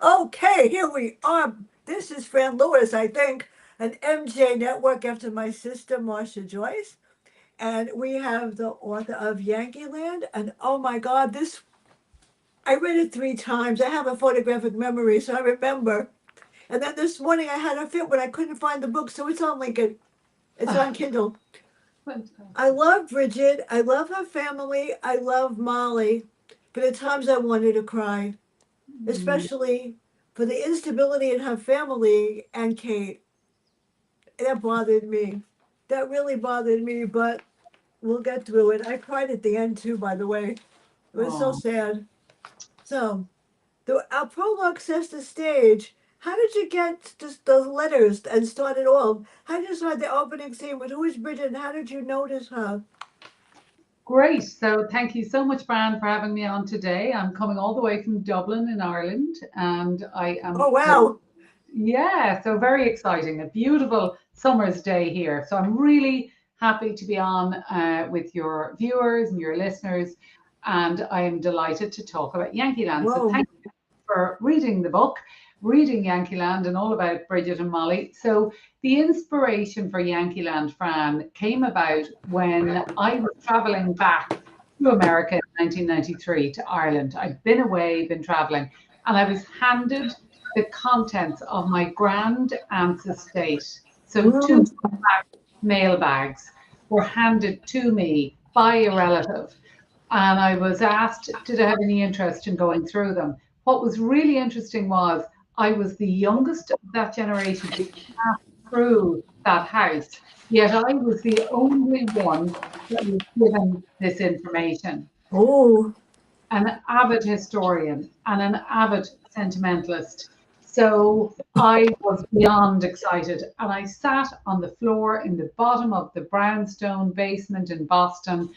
Okay, here we are. This is Fran Lewis, I think, an MJ network after my sister, Marcia Joyce. And we have the author of Yankeeland. And oh my God, I read it 3 times. I have a photographic memory, so I remember. And then this morning I had a fit when I couldn't find the book, so it's on Lincoln. It's on Kindle. I Fantastic. love Bridget. I love her family. I love Molly. But at times I wanted to cry, Mm. especially for the instability in her family and Kate. That bothered me. That really bothered me, but we'll get through it. I cried at the end too, by the way. It was so Oh, sad. So, our prologue sets the stage. How did you get just the letters and start it all? How did you start the opening scene with who is Bridget and how did you notice her? great. So thank you so much, Fran, for having me on today. I'm coming all the way from Dublin in Ireland, and I am Oh, wow. yeah, so very exciting. A beautiful summer's day here. So I'm really happy to be on with your viewers and your listeners, and I am delighted to talk about Yankeeland. So Whoa. thank you for reading the book, reading Yankeeland, and all about Bridget and Molly. So the inspiration for Yankeeland, Fran, came about when I was traveling back to America in 1993 to Ireland. I'd been away, been traveling, and I was handed the contents of my grand aunt's estate. So two Mm. mail bags were handed to me by a relative, and I was asked, did I have any interest in going through them? What was really interesting was I was the youngest of that generation to pass through that house, yet I was the only one that was given this information. Oh, An avid historian and an avid sentimentalist. So I was beyond excited. And I sat on the floor in the bottom of the brownstone basement in Boston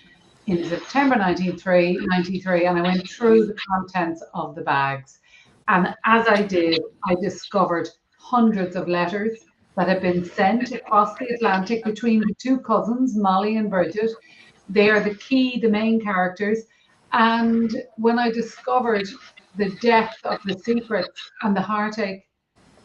in September 1993, and I went through the contents of the bags. And as I did, I discovered hundreds of letters that had been sent across the Atlantic between the two cousins, Molly and Bridget. They are the main characters. And when I discovered the depth of the secrets and the heartache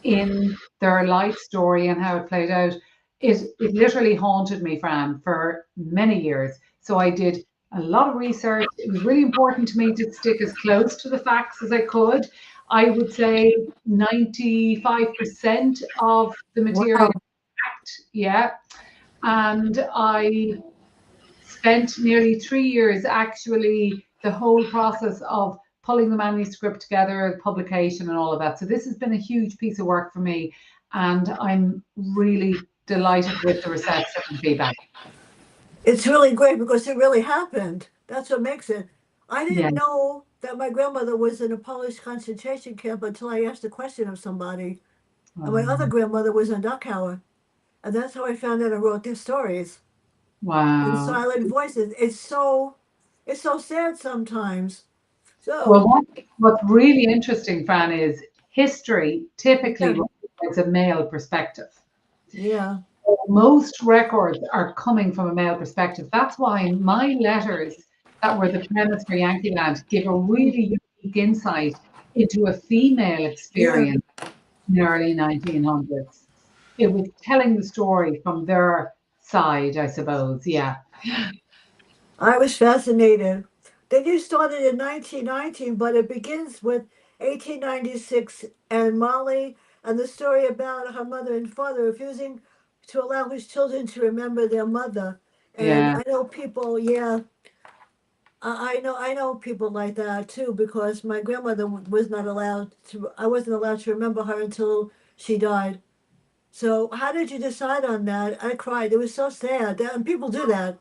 in their life story and how it played out, it literally haunted me, Fran, for many years. So I did a lot of research. It was really important to me to stick as close to the facts as I could. I would say 95% of the material wow. is fact, yeah. And I spent nearly 3 years actually the whole process of pulling the manuscript together, publication, and all of that. So this has been a huge piece of work for me, and I'm really delighted with the reception and feedback. It's really great because it really happened. That's what makes it. I Yeah. didn't know that my grandmother was in a Polish concentration camp until I asked a question of somebody. And my other Um, grandmother was in Dachauer. And that's how I found out I wrote their stories in wow. silent voices. It's so sad sometimes. Well, So what's really interesting, Fran, is history typically yeah, requires a male perspective. yeah, Most records are coming from a male perspective. That's why my letters that were the premise for Yankee Land give a really unique insight into a female yeah. experience in the early 1900s. It was telling the story from their side, I suppose. Yeah. I was fascinated. Then you started in 1919, but it begins with 1896 and Molly and the story about her mother and father refusing to allow his children to remember their mother. And Yeah. I know people, yeah, I know people like that too because my grandmother was not allowed to. I wasn't allowed to remember her until she died. So how did you decide on that? I cried. It was so sad, and people do that.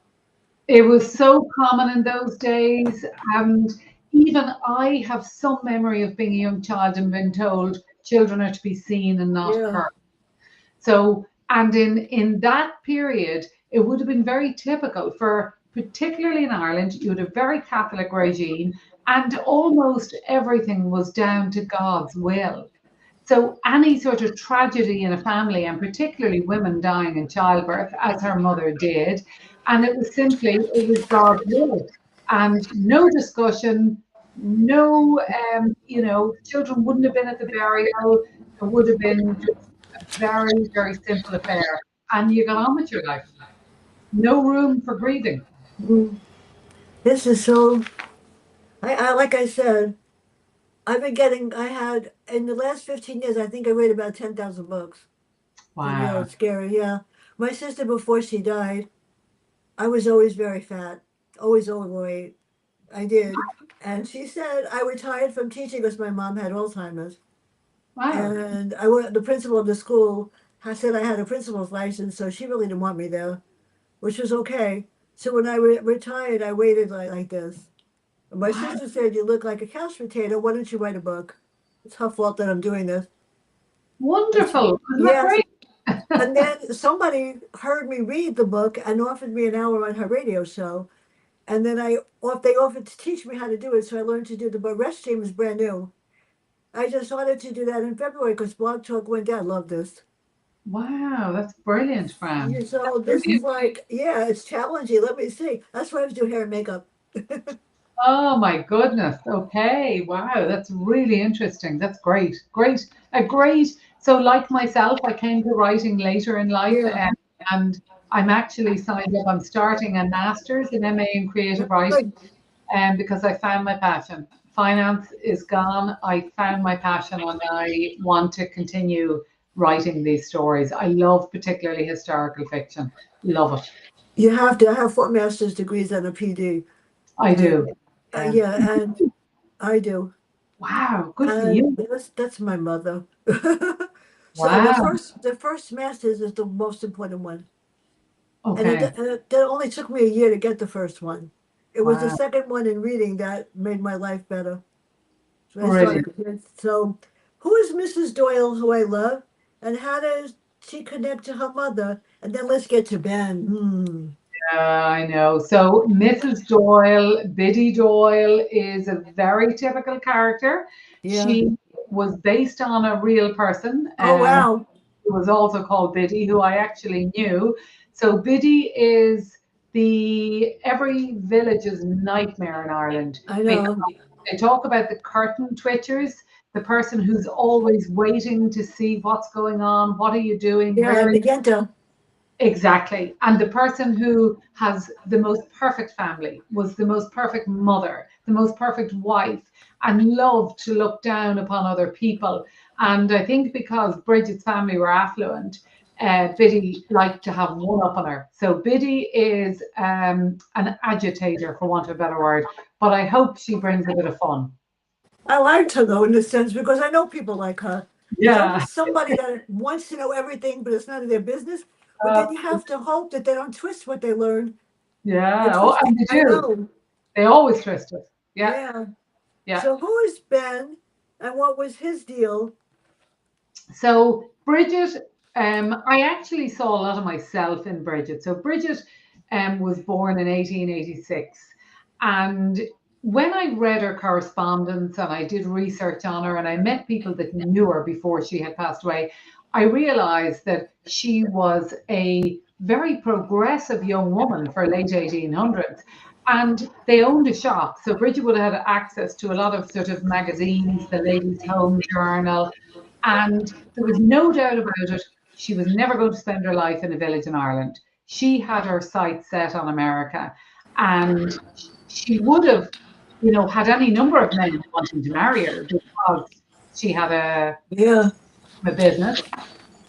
It was so common in those days. And even I have some memory of being a young child and being told children are to be seen and not Yeah, heard. So, and in that period, it would have been very typical for, particularly in Ireland, you had a very Catholic regime, and almost everything was down to God's will. So any sort of tragedy in a family, and particularly women dying in childbirth, as her mother did, and it was simply, it was God's will. And no discussion, no, children wouldn't have been at the burial. It would have been just a very, very simple affair. And you got on with your life. No room for grieving. Mm. This is so. I like I said, I've been getting. I had in the last 15 years. I think I read about 10,000 books. And yeah, Wow. it's scary. Yeah, my sister before she died, I was always very fat, always overweight. I did, and she said I retired from teaching because my mom had Alzheimer's, Wow. and I went. The principal of the school said I had a principal's license, so she really didn't want me there, which was okay. So when I retired, I waited like this. And my Wow. sister said, "You look like a couch potato. Why don't you write a book?" It's her fault that I'm doing this. And she, Wonderful. Isn't that yes. great? And then somebody heard me read the book and offered me an hour on her radio show. And then they offered to teach me how to do it, so I learned to do the book. Rest Stream is brand new. I just started to do that in February because Blog Talk went down. Love this. Wow, that's brilliant, Fran. Yeah, so That's this is brilliant. like, yeah, it's challenging. Let me see. That's why I have to do hair and makeup. Oh my goodness. Okay. Wow, that's really interesting. That's great. Great. A great. So, like myself, I came to writing later in life, Yeah. and I'm actually signed up. I'm starting a master's in MA in creative writing, Good. because I found my passion. Finance is gone. I found my passion, and I want to continue writing these stories. I love particularly historical fiction. Love it. You have to. I have 4 master's degrees and a PD. I And do. Yeah. yeah, and I do. Wow. Good for And you. that's my mother. So the Wow. first master's is the most important one. And Okay. it only took me a year to get the first one. It was the Wow. second one in reading that made my life better. So I Brilliant. started. So, who is Mrs. Doyle, who I love, and how does she connect to her mother? And then let's get to Ben. Hmm. I know. So Mrs. Doyle, Biddy Doyle, is a very typical character. Yeah. She was based on a real person, Oh wow. who was also called Biddy, who I actually knew. So Biddy is the every village's nightmare in Ireland, I because know. they talk about the curtain twitchers, the person who's always waiting to see what's going on, what are you doing, Yeah, where are you. Magenta. Exactly. And the person who has the most perfect family, was the most perfect mother, the most perfect wife, and loved to look down upon other people. And I think because Bridget's family were affluent, Biddy liked to have one up on her. So Biddy is an agitator, for want of a better word, but I hope she brings a bit of fun. I liked her though in a sense because I know people like her. There's Yeah. always somebody that wants to know everything, but it's none of their business. But Uh, then you have to hope that they don't twist what they learn and yeah. Oh, twist it. and they I do. know. They always twist it. Yeah. Yeah. Yeah. So who is Ben and what was his deal? So Bridget, I actually saw a lot of myself in Bridget. So Bridget was born in 1886. And when I read her correspondence and I did research on her and I met people that knew her before she had passed away, I realized that she was a very progressive young woman for late 1800s. And they owned a shop. So Bridget would have had access to a lot of sort of magazines, the Ladies' Home Journal, and there was no doubt about it, she was never going to spend her life in a village in Ireland. She had her sights set on America. And she would have, had any number of men wanting to marry her because she had Yeah. a business.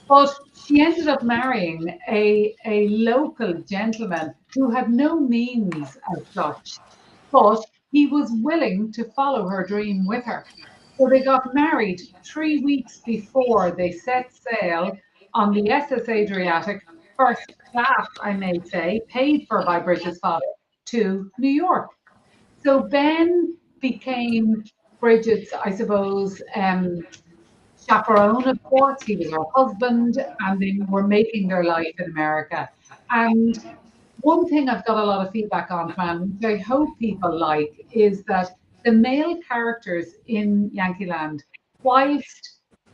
But she ended up marrying a local gentleman who had no means as such, but he was willing to follow her dream with her. So they got married 3 weeks before they set sail on the SS Adriatic, first class, I may say, paid for by Bridget's father, to New York. So Ben became Bridget's, I suppose, chaperone, of course. He was her husband, and they were making their life in America. And one thing I've got a lot of feedback on, Fran, which I hope people like, is that the male characters in Yankeeland, whilst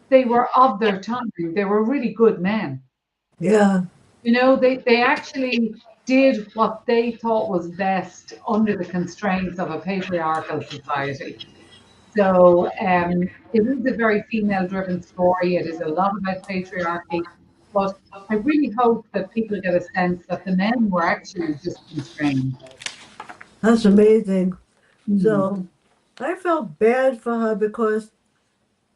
they were of their time, they were really good men. Yeah. They actually did what they thought was best under the constraints of a patriarchal society. So it is a very female driven story. It is a lot about patriarchy. But I really hope that people get a sense that the men were actually just constrained. That's amazing. Mm. So I felt bad for her because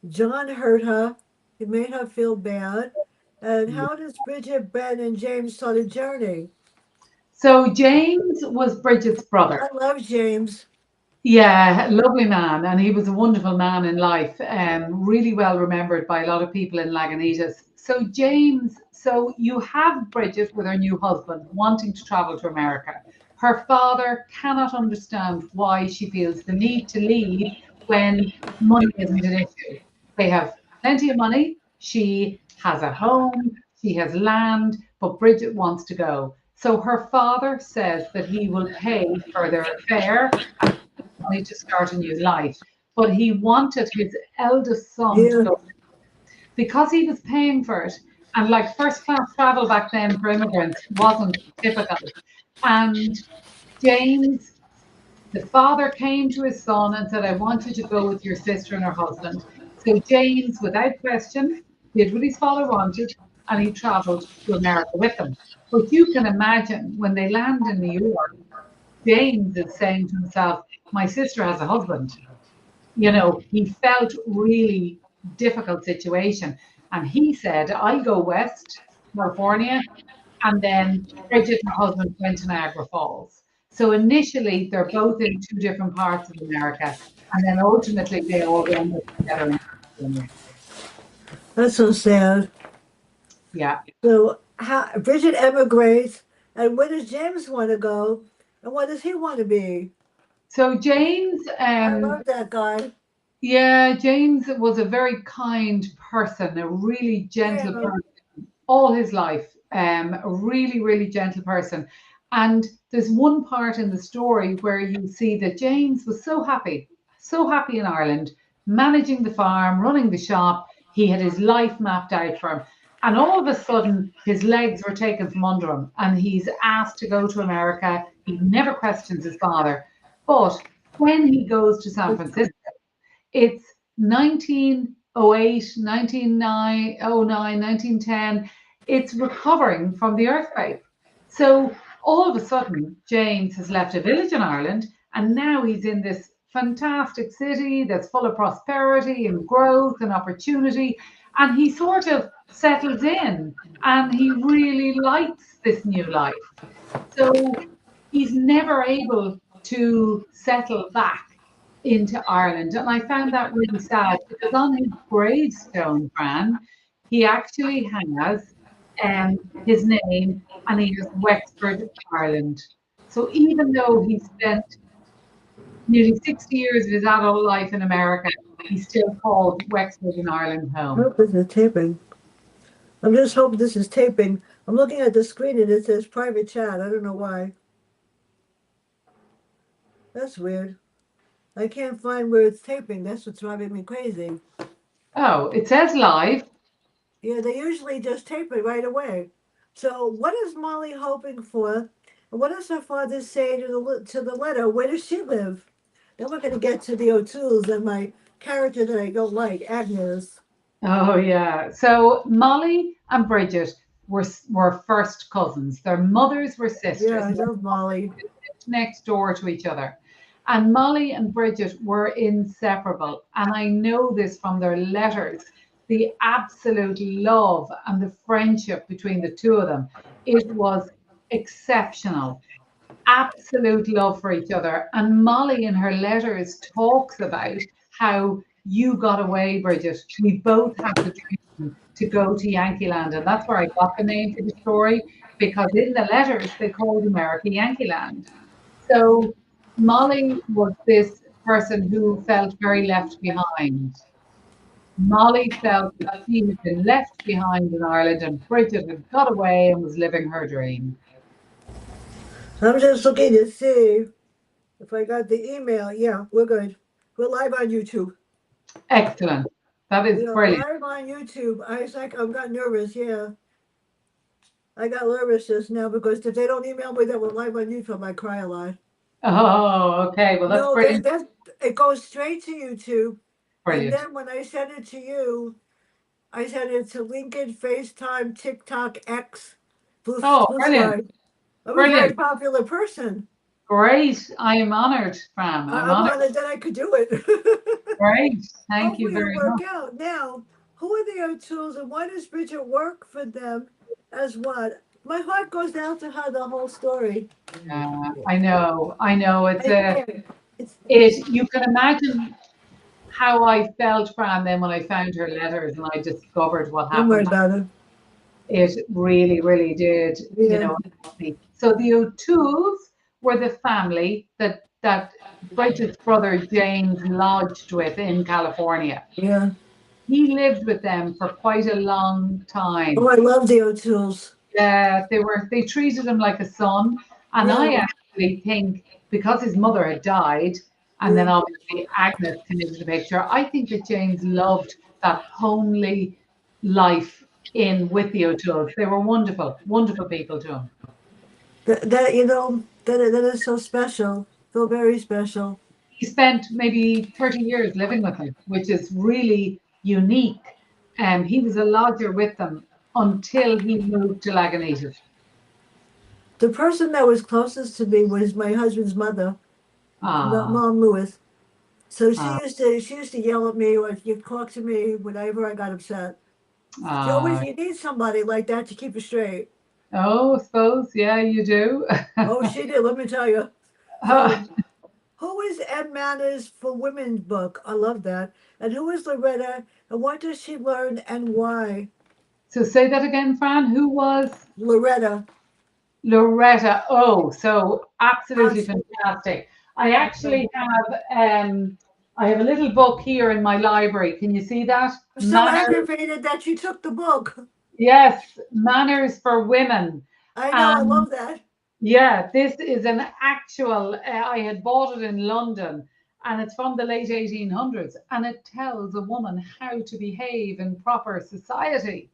John hurt her. He made her feel bad. And how does Bridget, Ben, and James start a journey? So James was Bridget's brother. I love James. Yeah, lovely man, and he was a wonderful man in life. Really well remembered by a lot of people in Lagunitas. So James, so you have Bridget with her new husband wanting to travel to America. Her father cannot understand why she feels the need to leave when money isn't an issue. They have plenty of money. She has a home. She has land, but Bridget wants to go. So her father says that he will pay for their fare money to start a new life. But he wanted his eldest son to Yeah, go because he was paying for it. And like first class travel back then for immigrants wasn't typical. And James, the father came to his son and said, I want you to go with your sister and her husband. So James, without question, did what his father wanted and he traveled to America with them. But you can imagine when they land in New York, James is saying to himself, my sister has a husband. He felt really difficult situation. And he said, I'll go west, California, and then Bridget and her husband went to Niagara Falls. So initially they're both in two different parts of America, and then ultimately they all end up together in California. that's so sad. Yeah. So Bridget emigrates, and where does James want to go? And what does he want to be? So James, I love that guy. yeah, James was a very kind person, a really gentle Yeah. person all his life. A really, really gentle person. And there's one part in the story where you see that James was so happy in Ireland, managing the farm, running the shop. He had his life mapped out for him. And all of a sudden, his legs were taken from under him and he's asked to go to America. He never questions his father. But when he goes to San Francisco, it's 1908, 1909, 1910. It's recovering from the earthquake. So all of a sudden, James has left a village in Ireland and now he's in this fantastic city that's full of prosperity and growth and opportunity. And he sort of settles in and he really likes this new life. So he's never able to settle back into Ireland. And I found that really sad because on his gravestone, Fran, he actually has his name and he has Wexford, Ireland. So even though he spent nearly 60 years of his adult life in America, he still called Wexford in Ireland I home. hope this is taping. I'm just hoping this is taping. I'm looking at the screen and it says private chat. I don't know why. That's weird. I can't find where it's taping. That's what's driving me crazy. Oh, it says live. Yeah, they usually just tape it right away. So, what is Molly hoping for? And what does her father say to the letter? Where does she live? Then we're going to get to the O'Toole's and my character that I don't like, Agnes. Oh yeah. So Molly and Bridget were first cousins. Their mothers were Yeah, sisters. I And their love Molly. mothers lived next door to each other. And Molly and Bridget were inseparable. And I know this from their letters. The absolute love and the friendship between the two of them. It was exceptional, absolute love for each other. And Molly, in her letters, talks about how you got away, Bridget. We both had the dream to go to Yankeeland. And that's where I got the name for the story, because in the letters, they called America Yankeeland. So Molly was this person who felt very left behind. Molly felt that she had been left behind in Ireland and Bridget had got away and was living her dream. I'm just looking to see if I got the email. Yeah, we're good. We're live on YouTube. Excellent. That is We are brilliant. live on YouTube. I got nervous. Yeah. I got nervous just now because if they don't email me, they will live on YouTube. I cry a lot. Oh, okay. Well, that's No, brilliant. that it goes straight to YouTube, and Brilliant. then when I send it to you, I send it to LinkedIn, FaceTime, TikTok, X, Oh, Blue brilliant. Sky. I'm a very Brilliant. popular person. Great. I am honored, Fran. I'm I'm honored. honored that I could do it. Great. Thank you Hopefully it'll very work much. out. Now, who are the O'Tooles and why does Bridget work for them as what? My heart goes out to her the whole story. I know. I know. It's I a, can't. It's you can imagine how I felt, Fran, then when I found her letters and I discovered what don't worry happened. about it. It really, really did, Yeah, help me. So the O'Tooles were the family that Bridget's brother James lodged with in California. yeah. He lived with them for quite a long Oh, time. I love the O'Tooles. Yeah, they treated him like a son. And Yeah, I actually think because his mother had died, and then yeah. obviously Agnes came into the picture, I think that James loved that homely life in with the O'Tooles. They were wonderful, wonderful people to him. That is so special. So very special. He spent maybe 30 years living with them, which is really unique. He was a lodger with them until he moved to Lagunitas. The person that was closest to me was my husband's mother, Ah, Mom Lewis. So ah, she used to yell at me or she'd talk to me whenever I got upset. She always ah. you need somebody like that to keep you straight. Oh, I suppose, yeah, you do. Oh, she did. Let me tell you. So who is Ed Manners for Women's book? I love that. And who is Loretta? And what does she learn and why? So say that again, Fran. Who was Loretta. Loretta? Oh, so absolutely Us. fantastic. I actually have I have a little book here in my library. Can you see that? I'm so Manners, aggravated that you took the book. yes, Manners for Women. I know. I And love that. yeah, this is an actual, I had bought it in London and it's from the late 1800s and it tells a woman how to behave in proper society.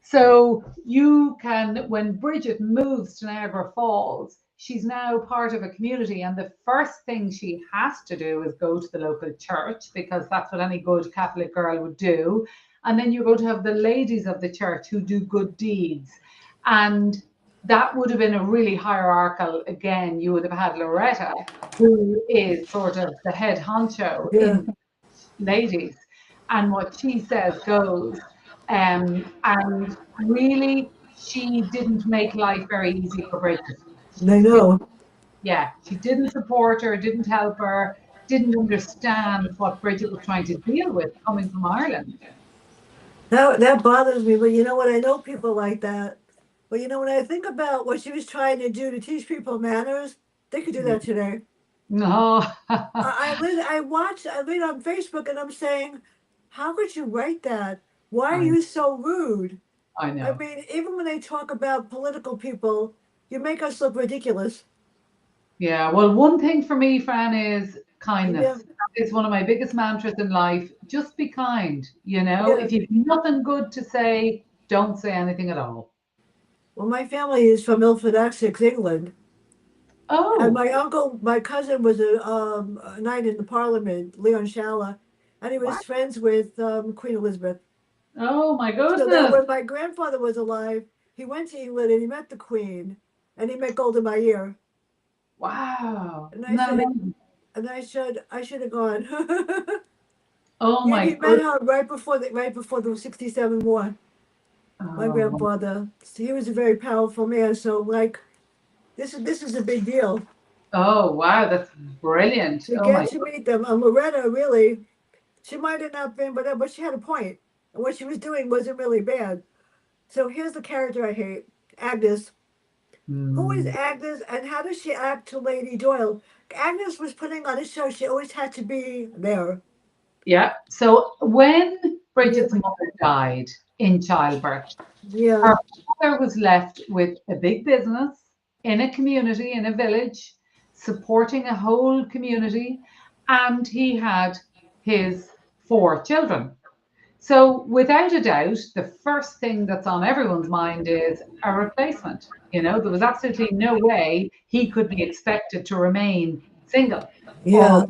So you can, when Bridget moves to Niagara Falls, she's now part of a community. And the first thing she has to do is go to the local church because that's what any good Catholic girl would do. And then you're going to have the ladies of the church who do good deeds. And that would have been a really hierarchical, again, you would have had Loretta, who is sort of the head honcho Yeah. in ladies, and what she says goes. And really, she didn't make life very easy for Bridget. I know. Yeah, she didn't support her, didn't help her, didn't understand what Bridget was trying to deal with coming from Ireland. That bothers me. But you know what? I know people like that. But you know, when I think about what she was trying to do to teach people manners, they could do that today. No, I read on Facebook and I'm saying, how could you write that? Why are I, you so rude? I I know. mean, even when they talk about political people, you make us look ridiculous. Yeah, well, one thing for me, Fran, is Yeah, kindness. That is one of my biggest mantras in life. Just be kind. yeah. If you've nothing good to say, don't say anything at all. Well, my family is from Ilford, Essex, England. And Oh, my uncle, my cousin was a knight in the Parliament, Leon Shalla, and he wow. was friends with Queen Elizabeth. Oh my So then, goodness. when my grandfather was alive, he went to England and he met the Queen, and he met Golda Meir. Wow. And I Isn't that said, amazing? I should have gone. Oh Yeah, my he met goodness. her right before the '67 war. My Oh, grandfather, he was a very powerful man. So like, this is a big deal oh wow, that's brilliant. to Oh my get to meet them. Loretta really, she might have not been, but she had a point, and what she was doing wasn't really bad. So here's the character I hate, Agnes. Who is hmm. Agnes, and how does she act to Lady Doyle? Agnes was putting on a show. She always had to be there. Yeah. So when Yeah, Bridget's mother died in childbirth, yeah, her father was left with a big business in a community, in a village, supporting a whole community, and he had his four children. So, without a doubt, the first thing that's on everyone's mind is a replacement. There was absolutely no way he could be expected to remain single all. Yeah.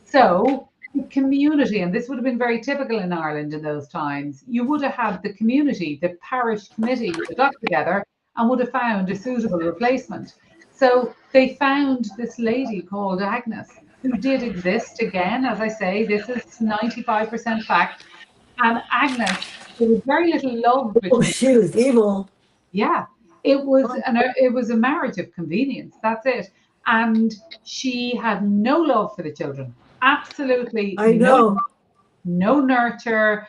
So, the community, and this would have been very typical in Ireland in those times, you would have had the community, the parish committee would have got together and would have found a suitable replacement. So, they found this lady called Agnes, who did exist. Again, as I say, this is 95% fact. And Agnes, there was very little love Oh, between. she was evil. Yeah, it was Oh, a marriage of convenience. That's it. And she had no love for the children. Absolutely I no, know. no nurture,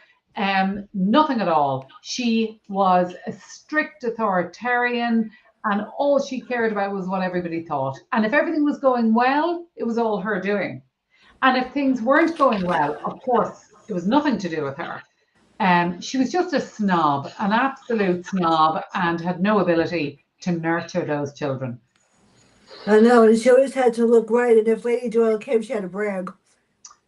nothing at all. She was a strict authoritarian, and all she cared about was what everybody thought. And if everything was going well, it was all her doing. And if things weren't going well, of course, it was nothing to do with her. She was just a snob, an absolute snob, and had no ability to nurture those children. I know. And she always had to look right. And if Lady Doyle came, she had to brag.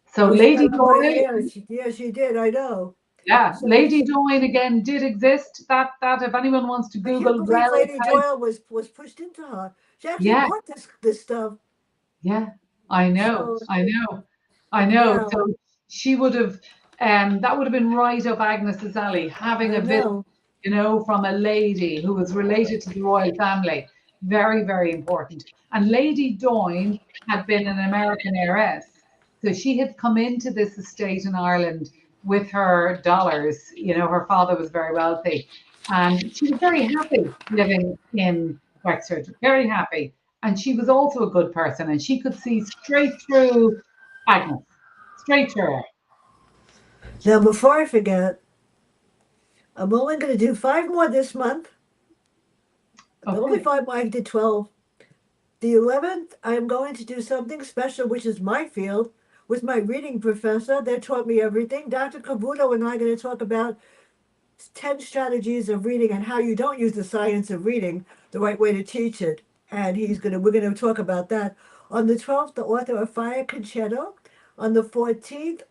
So Oh, she got Lady on my Doyle, nerves. Yeah, she did. I know. yeah, So Lady Doyle again did exist. That if anyone wants to I can't Google believe well, Lady Doyle was pushed into her. She actually yeah, bought this stuff. yeah, I know, So I know, I know. yeah, So she would have, that would have been right up Agnes's alley, having I a visit, know. from a lady who was related to the royal family. Very, very important. And Lady Doyne had been an American heiress. So she had come into this estate in Ireland with her dollars. Her father was very wealthy. And she was very happy living in Wexford, very happy. And she was also a good person, and she could see straight through Agnes, straight through her. Now before I forget, I'm only going to do five more this month. Only Okay. five more. I did 12. The 11th, I'm going to do something special, which is my field, with my reading professor that taught me everything. Dr. Cavuto and I are going to talk about 10 strategies of reading and how you don't use the science of reading, the right way to teach it. And we're going to talk about that. On the 12th, the author of Fire Concerto. On the 14th,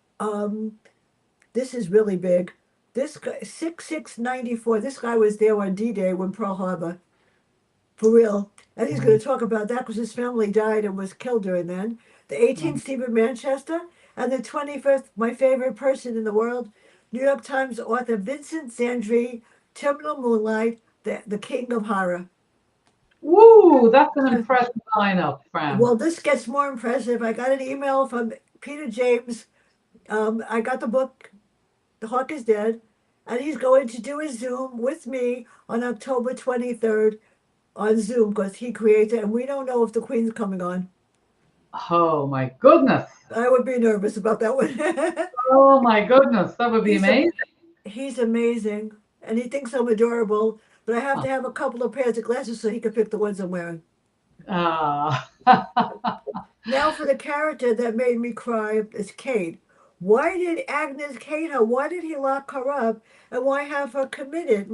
this is really big. This guy, 6694, this guy was there on D-Day when Pearl Harbor, for real. And he's going to talk about that because his family died and was killed during then. The 18th, Stephen Manchester. And the 21st, my favorite person in the world, New York Times author Vincent Zandri, Terminal Moonlight, the King of Horror. Woo, that's an impressive lineup, Fran. Well, this gets more impressive. I got an email from Peter James. I got the book, The Hawk is Dead, and he's going to do a Zoom with me on October 23rd on Zoom because he creates it, and we don't know if the Queen's coming on. Oh my goodness. I would be nervous about that one. Oh my goodness. That would be he's a, amazing. he's amazing, and he thinks I'm adorable. But I have Oh, to have a couple of pairs of glasses so he can pick the ones I'm wearing. ah. Now for the character that made me cry is Kate. Why did Agnes hate her? Why did he lock her up? And why have her committed?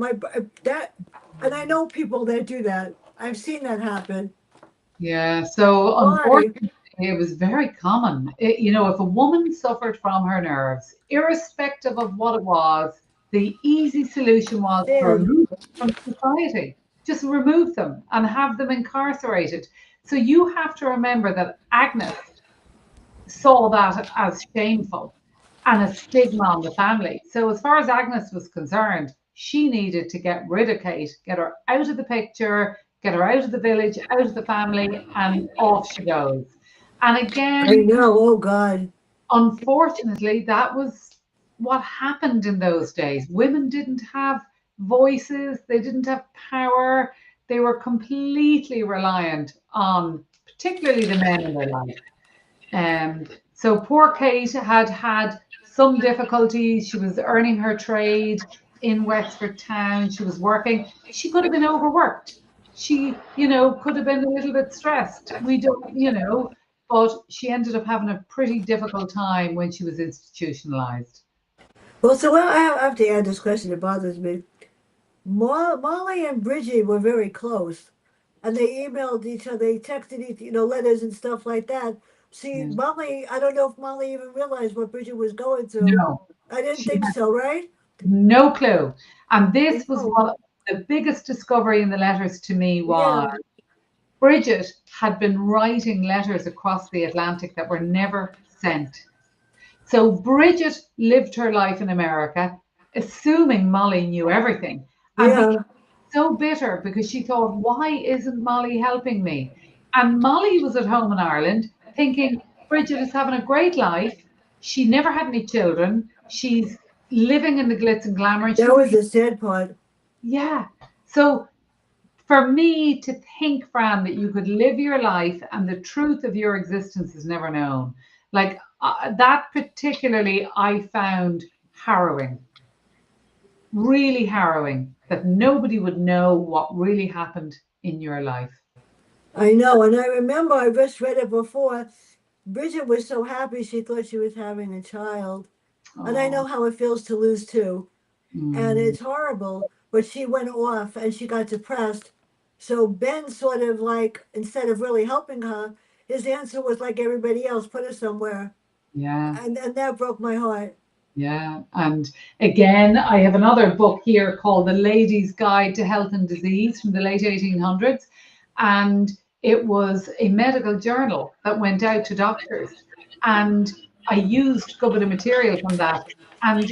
That, and I know people that do that. I've seen that happen. Yeah, so Why? unfortunately, it was very common. If a woman suffered from her nerves, irrespective of what it was, the easy solution was to Sad. remove them from society. Just remove them and have them incarcerated. So you have to remember that Agnes saw that as shameful and a stigma on the family. So, as far as Agnes was concerned, she needed to get rid of Kate, get her out of the picture, get her out of the village, out of the family, and off she goes. And I again, know. Oh God. unfortunately, that was what happened in those days. Women didn't have voices, they didn't have power, they were completely reliant on particularly the men in their life. So poor Kate had had some difficulties. She was earning her trade in Wexford town. She was working. She could have been overworked. She, could have been a little bit stressed. We don't, but she ended up having a pretty difficult time when she was institutionalized. Well, so well, I have to add this question. It bothers me. Molly and Bridget were very close, and they emailed each other, they texted each, letters and stuff like that. See, Yeah. Molly, I don't know if Molly even realized what Bridget was going through. No, I didn't she think had so, right? no clue. And I this was know. what the biggest discovery in the letters to me Yeah, was. Bridget had been writing letters across the Atlantic that were never sent. So Bridget lived her life in America, assuming Molly knew everything, and became yeah. so bitter because she thought, why isn't Molly helping me? And Molly was at home in Ireland thinking, Bridget is having a great life. She never had any children. She's living in the glitz and glamour. And she That was, was the sad part. yeah. So for me to think, Fran, that you could live your life and the truth of your existence is never known, like that particularly, I found harrowing, really harrowing, that nobody would know what really happened in your life. I know, and I remember I just read it before. Bridget was so happy she thought she was having a child. And I Oh, know how it feels to lose two. And mm, it's horrible. But she went off and she got depressed. So Ben sort of like, instead of really helping her, his answer was like everybody else, put her somewhere. yeah. And that broke my heart. Yeah, and again, I have another book here called The Lady's Guide to Health and Disease from the late 1800s. And it was a medical journal that went out to doctors. And I used a couple of material from that. And,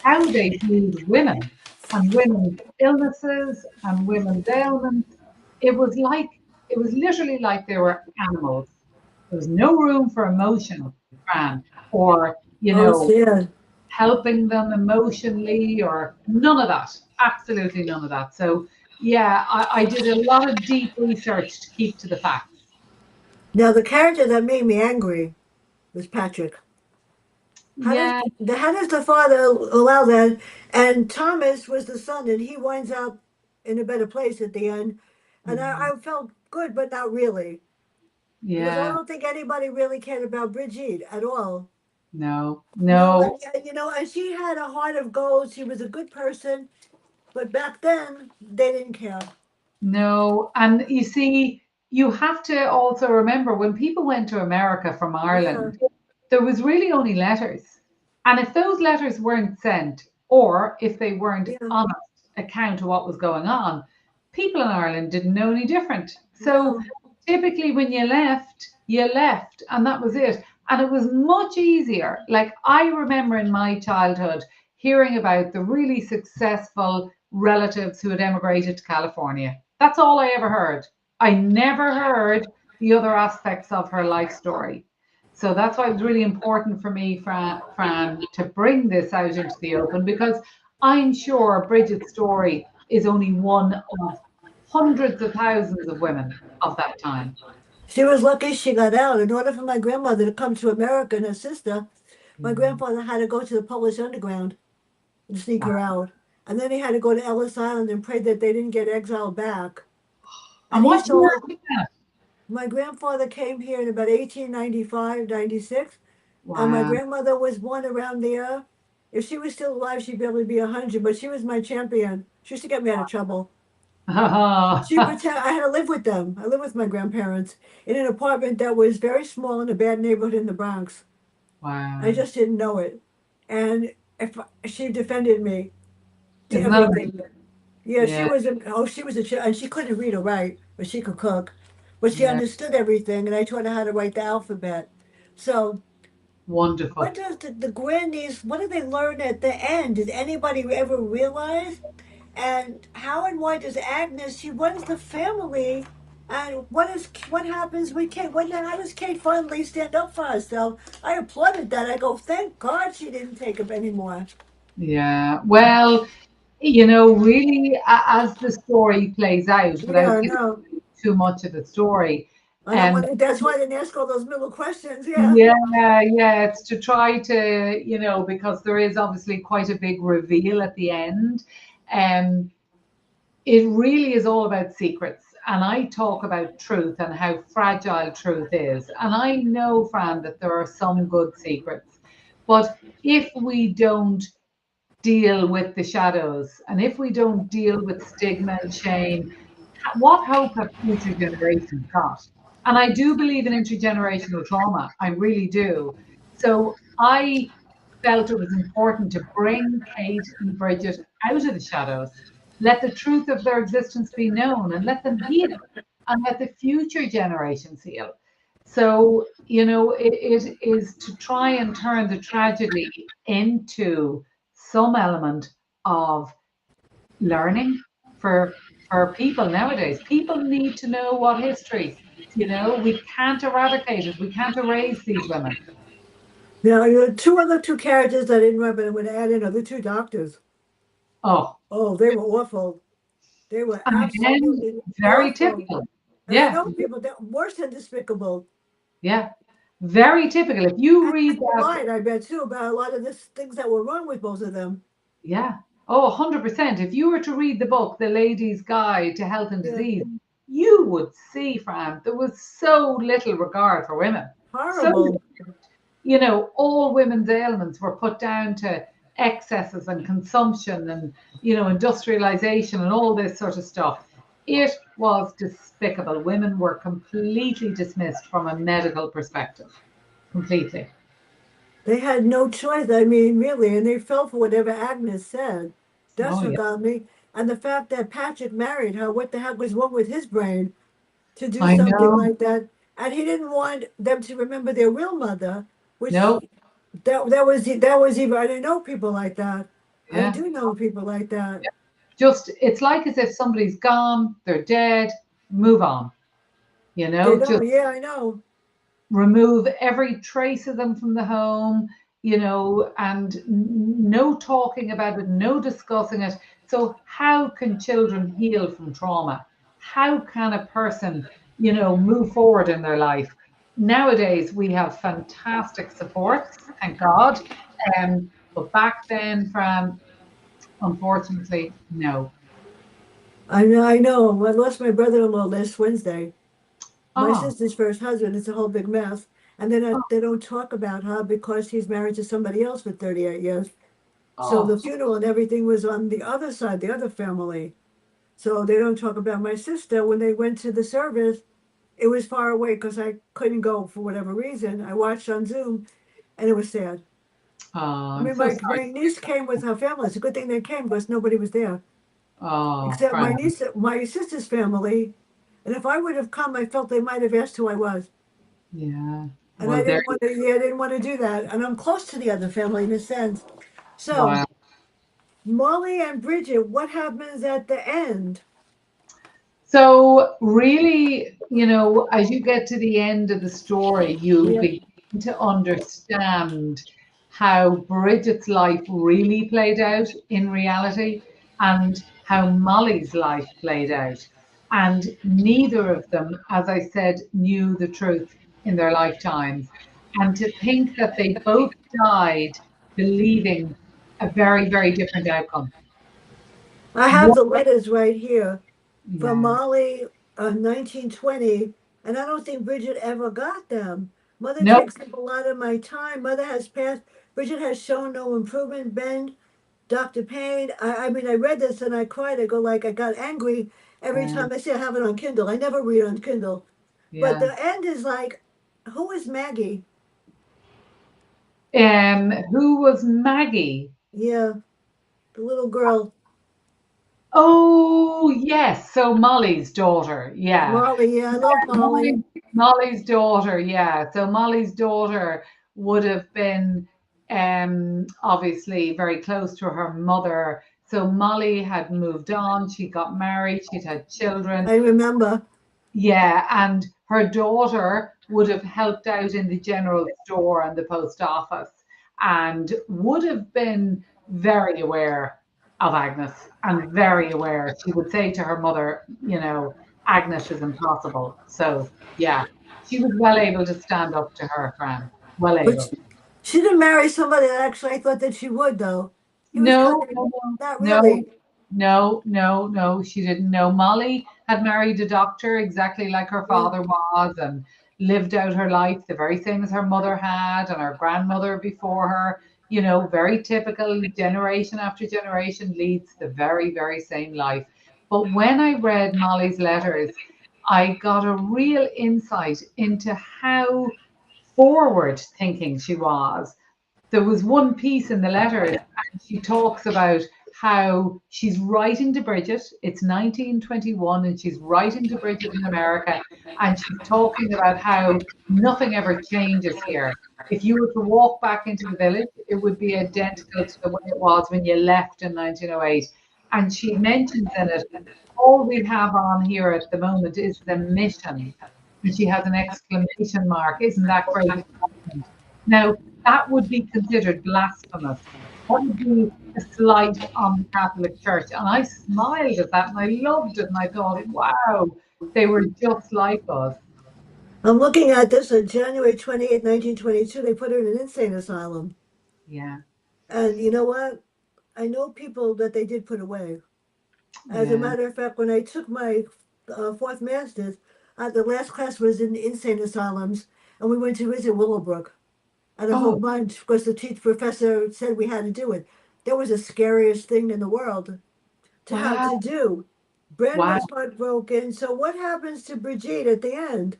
how they viewed women and women's illnesses and women's ailments. It was like, it was literally like they were animals. There was no room for emotion, Fran, or, Oh, sad. helping them emotionally or none of that. Absolutely none of that. So, yeah, I did a lot of deep research to keep to the facts. Now, the character that made me angry was Patrick. Yeah. How does the father allow that? And Thomas was the son, and he winds up in a better place at the end. And Mm, I felt good, but not really, because I yeah. don't think anybody really cared about Brigitte at all. No, No, no, and she had a heart of gold. She was a good person, but back then they didn't care. no. And you see, you have to also remember when people went to America from Yeah, Ireland, there was really only letters. And if those letters weren't sent, or if they weren't yeah, honest account of what was going on, people in Ireland didn't know any different. So no, typically when you left, and that was it. And it was much easier. Like I remember in my childhood hearing about the really successful relatives who had emigrated to California. That's all I ever heard. I never heard the other aspects of her life story. So that's why it was really important for me, Fran, to bring this out into the open because I'm sure Bridget's story is only one of hundreds of thousands of women of that time. she was lucky she got out. In order for my grandmother to come to America and her sister, my Mm. grandfather had to go to the Polish underground and sneak Wow. her out. And then he had to go to Ellis Island and pray that they didn't get exiled back. And And he what year saw was that? my grandfather came here in about 1895, 96, and my Wow. grandmother was born around there. If she was still alive, she'd barely be 100, but she was my champion. She used to get me out of trouble. She pretend I had to live with them. I lived with my grandparents in an apartment that was very small in a bad neighborhood in the Bronx. I Wow. just didn't know it. And if she defended me to Isn't that everything. amazing? Yeah, Yeah. she was and she couldn't read or write, but she could cook. But she Yeah. understood everything, and I taught her how to write the alphabet. So, what Wonderful. does the grannies? What did they learn at the end? Did anybody ever realize? And how and why does Agnes? She runs the family, and what happens with Kate? How does Kate finally stand up for herself? I applauded that. I go, thank God she didn't take up anymore. Yeah. Well, really, as the story plays out, without Yeah, giving no. too much of the story, I don't um, want. That's why I didn't ask all those middle questions. Yeah. yeah, yeah, it's to try to, because there is obviously quite a big reveal at the end. Um, it really is all about secrets. And I talk about truth and how fragile truth is. And I know, Fran, that there are some good secrets. But if we don't deal with the shadows and if we don't deal with stigma and shame, what hope have future generations got? And I do believe in intergenerational trauma. I really do. So I felt it was important to bring Kate and Bridget out of the shadows, let the truth of their existence be known, and let them heal, and let the future generations heal. So, it is to try and turn the tragedy into some element of learning for people nowadays. People need to know what history, we can't eradicate it. We can't erase these women. Now, two characters I didn't remember. I'm going to add in are the two doctors. Oh, Oh, they were awful. They were again, absolutely very awful. typical. And I Yeah, know people that worse than despicable. yeah, very typical. If you And read they that, lied, I bet too, about a lot of this things that were wrong with both of them. yeah, oh, 100%. If you were to read the book, The Lady's Guide to Health and Yeah, Disease, you would see, Fran, there was so little regard for women. So, horrible. all women's ailments were put down to excesses and consumption and, industrialization and all this sort of stuff. It was despicable. Women were completely dismissed from a medical perspective. Completely. They had no choice. I mean, really, and they fell for whatever Agnes said. That's Oh, what yeah. got me. And the fact that Patrick married her, what the heck was wrong with his brain to do I something know. like that? And he didn't want them to remember their real mother, which No. that was even. I didn't know people like that. I Yeah. do know people like that. Just, it's like as if somebody's gone, they're dead, move on. They Just don't. Yeah, I know. remove every trace of them from the home, and no talking about it, no discussing it. So, how can children heal from trauma? How can a person, move forward in their life? Nowadays, we have fantastic supports, thank God. But back then, Fran, unfortunately, no. I know. I know. I lost my brother-in-law last Wednesday. My Oh, sister's first husband. It's a whole big mess. And then oh, they don't talk about her because he's married to somebody else for 38 years. So the oh, funeral and everything was on the other side, the other family. So they don't talk about my sister. When they went to the service, it was far away because I couldn't go for whatever reason. I watched on Zoom and it was sad. oh, I I'm mean, so my sorry. niece came with her family. It's a good thing they came because nobody was there Oh, except Fran. my sister's family. And if I would have come, I felt they might have asked who I was. Yeah. And I Well, there. didn't want to, yeah, I didn't want to do that. And I'm close to the other family in a sense. So, Wow. Molly and Bridget, what happens at the end? So really, as you get to the end of the story, you Yeah. begin to understand how Bridget's life really played out in reality and how Molly's life played out. And neither of them, as I said, knew the truth in their lifetimes. And to think that they both died believing a very, very different outcome. I have What? the letters right here from Yeah. Molly, 1920, and I don't think Bridget ever got them. Mother Nope. takes up a lot of my time. Mother has passed. Bridget has shown no improvement. Ben, Dr. Payne. I mean, I read this and I cried. I go like I got angry every Yeah. time I see I have it on Kindle. I never read on Kindle. But Yeah. the end is like, who is Maggie? Who was Maggie? Yeah, the little girl. Oh, yes. So Molly's daughter. Yeah. Molly. Yeah, I love Molly. Molly's daughter. Yeah. So Molly's daughter would have been obviously very close to her mother. So Molly had moved on. She got married. She'd had children. I remember. Yeah, and her daughter would have helped out in the general store and the post office and would have been very aware of Agnes and very aware. She would say to her mother, Agnes is impossible. So, yeah, she was well able to stand up to her, Fran. Well But able. she didn't marry somebody that actually I thought that she would, though. He was kind No, of no, not no, really. no, no, no, she didn't know. Molly had married a doctor exactly like her Yeah. father was and lived out her life the very same as her mother had and her grandmother before her. Very typical generation after generation leads the very, very same life. But when I read Molly's letters, I got a real insight into how forward thinking she was. There was one piece in the letters, and she talks about how she's writing to Bridget. It's 1921, and she's writing to Bridget in America, and she's talking about how nothing ever changes here. If you were to walk back into the village, it would be identical to the way it was when you left in 1908. And she mentions in it, all we have on here at the moment is the mission. And she has an exclamation mark. Isn't that great excitement? Now, that would be considered blasphemous. That would be a slight on the Catholic Church. And I smiled at that and I loved it. And I thought, wow, they were just like us. I'm looking at this on January 28, 1922. They put her in an insane asylum. Yeah, And you know what? I know people that they did put away. As a yeah. matter of fact, when I took my fourth master's, the last class was in insane asylums, and we went to visit Willowbrook. And a whole Oh, bunch, because the teach professor said we had to do it. That was the scariest thing in the world to have wow, to do. Bren wow. was heartbroken. So what happens to Brigitte at the end?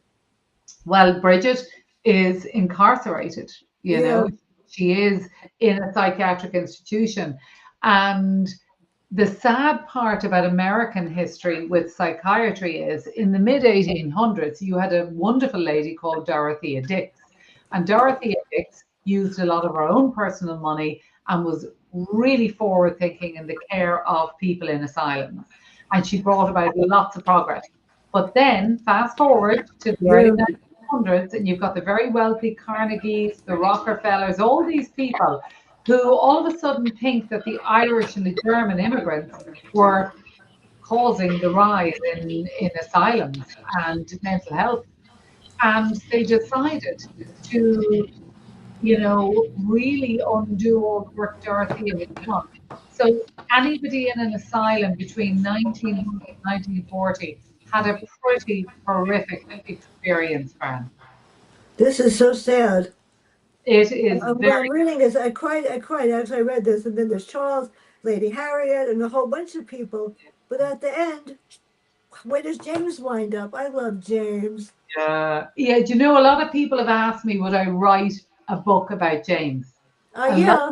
Well, Bridget is incarcerated, you know, Yeah, she is in a psychiatric institution. And the sad part about American history with psychiatry is in the mid 1800s, you had a wonderful lady called Dorothea Dix. And Dorothea Dix used a lot of her own personal money and was really forward thinking in the care of people in asylums. And she brought about lots of progress. But then, fast forward to the early yeah. 1900s, and you've got the very wealthy Carnegies, the Rockefellers, all these people who all of a sudden think that the Irish and the German immigrants were causing the rise in asylums and mental health. And they decided to, really undo all the work Dorothea had done. So anybody in an asylum between 1900 and 1940 had a pretty horrific experience, Fran. This is so sad. It is When I'm very, reading this, I cried. I cried as I read this. And then there's Charles, Lady Harriet, and a whole bunch of people. But at the end, where does James wind up? I love James. yeah. Do you know, a lot of people have asked me, would I write a book about James? A lot, Yeah,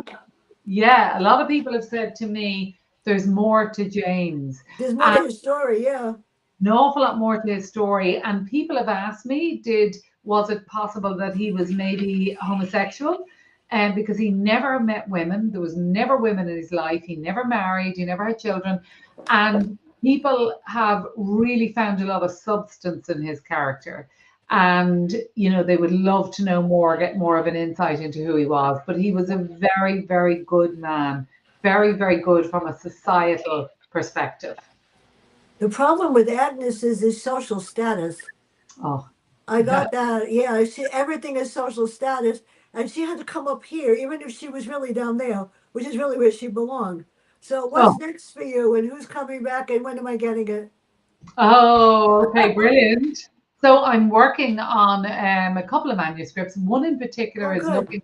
yeah, a lot of people have said to me, there's more to James. there's more to And his story. Yeah. an awful lot more to his story. And people have asked me, was it possible that he was maybe homosexual? And because he never met women, there was never women in his life. He never married, he never had children. And people have really found a lot of substance in his character. And, they would love to know more, get more of an insight into who he was. But he was a very, very good man, very, very good from a societal perspective. The problem with Agnes is his social status. Oh, I got that. Yeah, she everything is social status, and she had to come up here, even if she was really down there, which is really where she belonged. So, what's oh, next for you, and who's coming back, and when am I getting it? oh, okay, brilliant. So I'm working on a couple of manuscripts. One in particular Oh, is good, looking,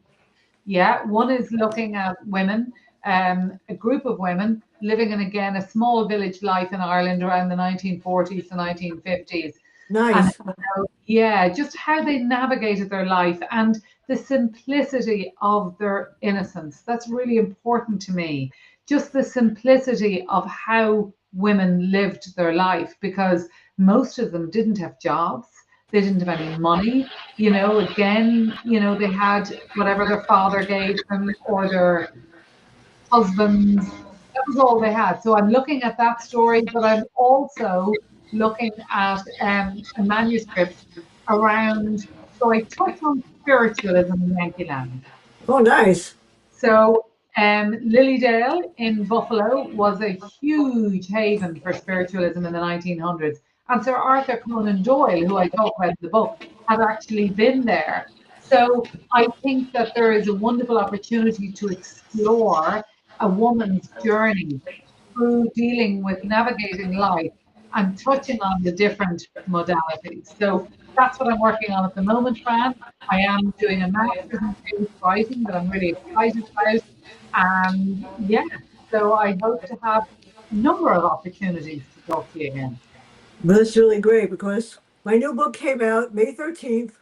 yeah, one is looking at women, a group of women living in again a small village life in Ireland around the 1940s to 1950s. And nice. yeah, just how they navigated their life and the simplicity of their innocence. That's really important to me. Just the simplicity of how women lived their life because most of them didn't have jobs. They didn't have any money. Again, they had whatever their father gave them or their husbands. That was all they had. So I'm looking at that story, but I'm also looking at a manuscript around. So I touch on spiritualism in Yankeeland. Oh, nice. So Lilydale in Buffalo was a huge haven for spiritualism in the 1900s. And Sir Arthur Conan Doyle, who I talk about in the book, had actually been there. So I think that there is a wonderful opportunity to explore a woman's journey through dealing with navigating life and touching on the different modalities. So that's what I'm working on at the moment, Fran. I am doing a master's in creative writing that I'm really excited about. And yeah, so I hope to have a number of opportunities to talk to you again. But it's really great because my new book came out May 13th.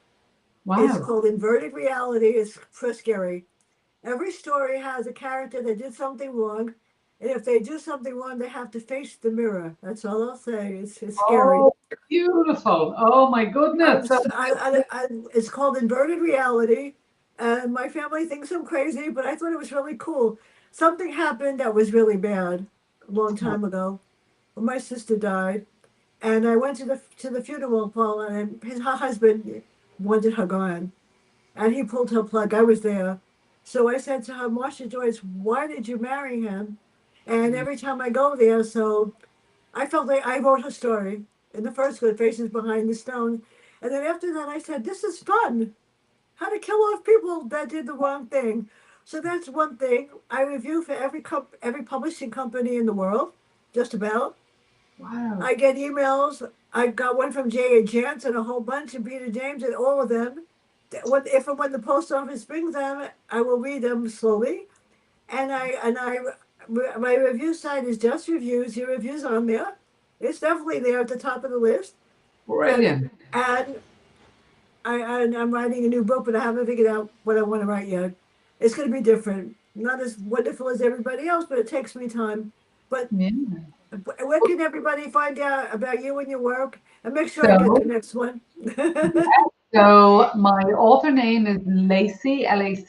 It's Wow. called Inverted Reality. It's for scary. Every story has a character that did something wrong, and if they do something wrong, they have to face the mirror. That's all I'll say. It's scary. Oh, beautiful. Oh my I'm, goodness. So, s- I- it's called Inverted Reality, and my family thinks I'm crazy, but I thought it was really cool. Something happened that was really bad a long time ago when my sister died, and I went to the funeral, Paul, and her husband wanted her gone, and he pulled her plug. I was there. So I said to her, Marcia Joyce, why did you marry him? And every time I go there, so I felt like I wrote her story in the first one, Faces Behind the Stone. And then after that, I said, this is fun. How to kill off people that did the wrong thing. So that's one thing. I review for every publishing company in the world, just about. wow. I get emails. I got one from J.A. Jance and a whole bunch of Peter James and all of them. If and when the post office brings them, I will read them slowly. And my review site is just reviews. Your reviews on there. It's definitely there at the top of the list. And Brilliant. and I'm writing a new book, but I haven't figured out what I want to write yet. It's going to be different. Not as wonderful as everybody else, but it takes me time. But Yeah. where can everybody find out about you and your work? And make sure I get the So, next one. so my author name is Lacy, Lacy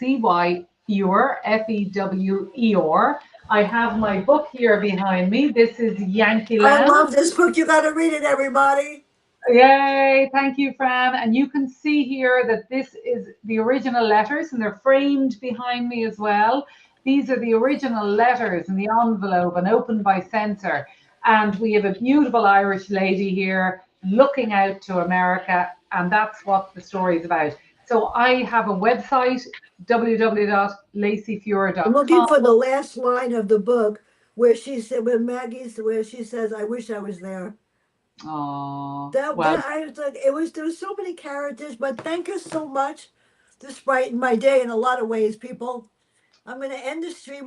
Fewer, Fewer. I have my book here behind me. This is I Yankeeland. love this book. You got to read it, everybody. Yay, thank you, Fran. And you can see here that this is the original letters and they're framed behind me as well. These are the original letters in the envelope and opened by censor. And we have a beautiful Irish lady here looking out to America, and that's what the story is about. So I have a website, I'm looking www.lacyfure.com. for the last line of the book where she said, where she says, "I wish I was there." Oh, well, That I was like, it was there were so many characters, but thank you so much. This brightened my day in a lot of ways, people. I'm going to end the stream.